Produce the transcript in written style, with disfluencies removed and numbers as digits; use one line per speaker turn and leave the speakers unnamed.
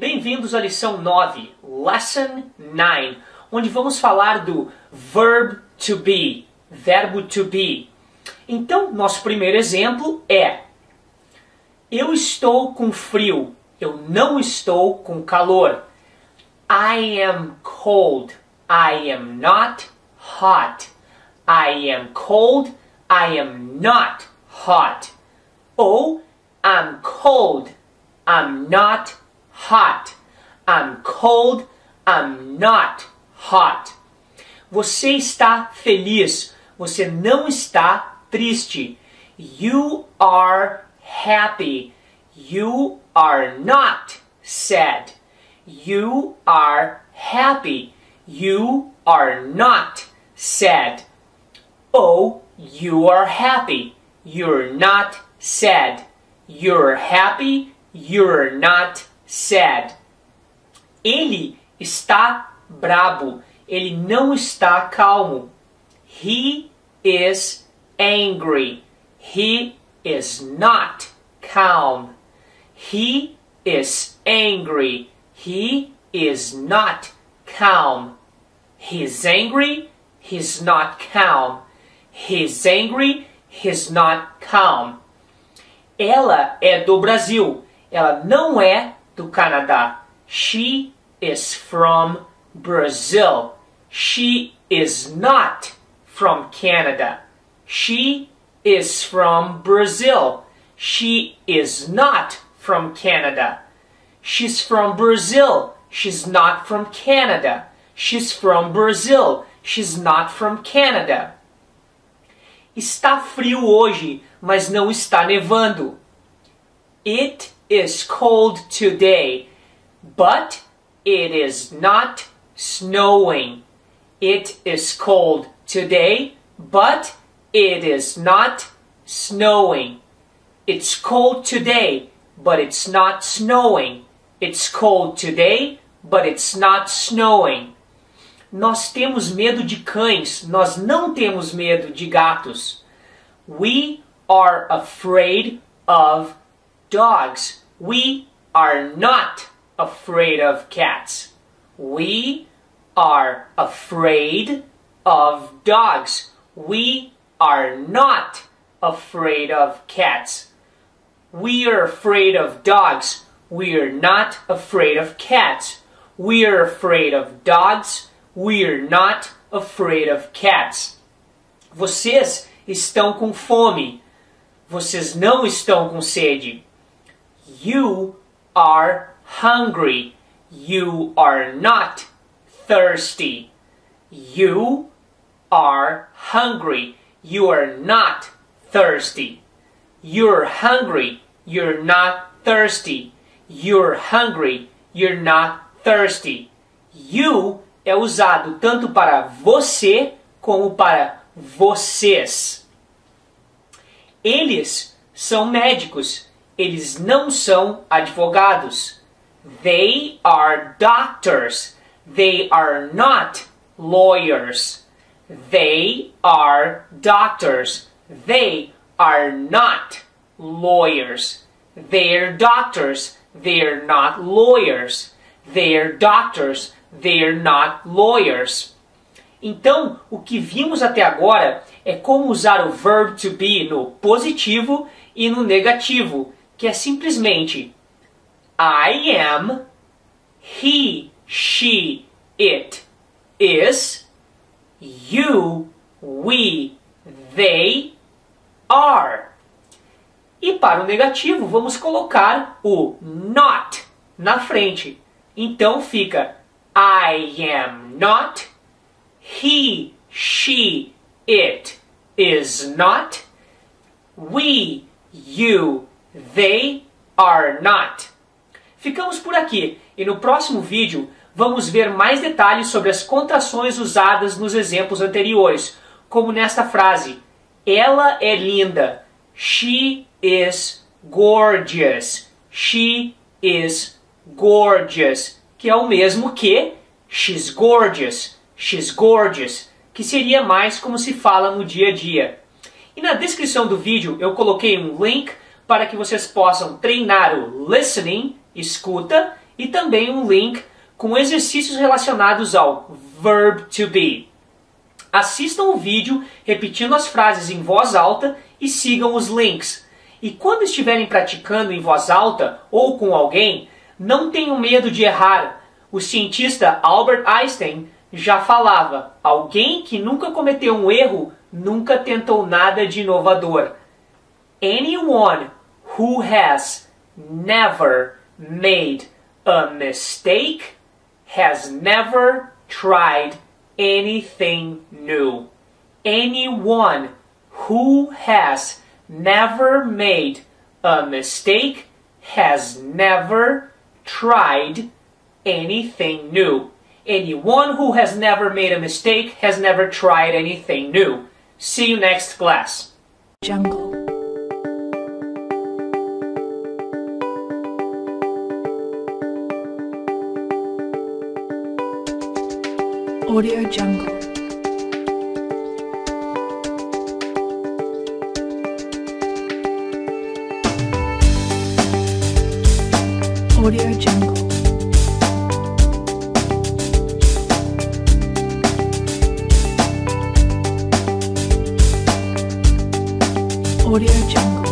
Bem-vindos à lição 9, Lesson 9, onde vamos falar do verb to be, verbo to be. Então, nosso primeiro exemplo é: eu estou com frio, eu não estou com calor. I am cold, I am not hot. I am cold, I am not hot. Ou, I'm cold, I'm not hot. I'm cold, I'm not hot. Você está feliz, você não está triste. You are happy, you are not sad. You are happy, you are not sad. Ou, you are happy, you're not sad. You're happy, you're not sad. Ele está brabo, ele não está calmo. He is angry, he is not calm. He is angry, he is not calm. He's angry, he's not calm. He's angry, he's not calm. Ela é do Brasil, ela não é do Canadá. She is from Brazil. She is not from Canada. She is from Brazil. She is not from Canada. She's from Brazil. She's not from Canada. She's from Brazil. She's not from Canada. Está frio hoje, mas não está nevando. It is cold today, but it is not snowing. It is cold today, but it is not snowing. It's cold today, but it's not snowing. It's cold today, but it's not snowing. Nós temos medo de cães, nós não temos medo de gatos. We are afraid of dogs. We are not afraid of cats. We are afraid of dogs. We are not afraid of cats. We are afraid of dogs. We are not afraid of cats. We are afraid of dogs. We're not afraid of cats. Vocês estão com fome. Vocês não estão com sede. You are hungry. You are not thirsty. You are hungry. You are not thirsty. You're hungry. You're not thirsty. You're hungry. You're not thirsty. You é usado tanto para você como para vocês. Eles são médicos, eles não são advogados. They are doctors, they are not lawyers. They are doctors, they are not lawyers. They're doctors, they're not lawyers. They're doctors, they're not lawyers. Então, o que vimos até agora é como usar o verb to be no positivo e no negativo, que é simplesmente I am, he, she, it is, you, we, they are. E para o negativo, vamos colocar o not na frente. Então fica I am not, he, she, it is not, we, you, they are not. Ficamos por aqui e no próximo vídeo vamos ver mais detalhes sobre as contrações usadas nos exemplos anteriores, como nesta frase: ela é linda. She is gorgeous. She is gorgeous, que é o mesmo que she's gorgeous, que seria mais como se fala no dia a dia. E na descrição do vídeo eu coloquei um link para que vocês possam treinar o listening, escuta, e também um link com exercícios relacionados ao verb to be. Assistam o vídeo repetindo as frases em voz alta e sigam os links. E quando estiverem praticando em voz alta ou com alguém, não tenham medo de errar. O cientista Albert Einstein já falava: alguém que nunca cometeu um erro nunca tentou nada de inovador. Anyone who has never made a mistake has never tried anything new. Anyone who has never made a mistake has never tried anything new. Anyone who has never made a mistake has never tried anything new. See you next class.
Jungle. Audio Jungle. Audio Jungle. Audio Jungle.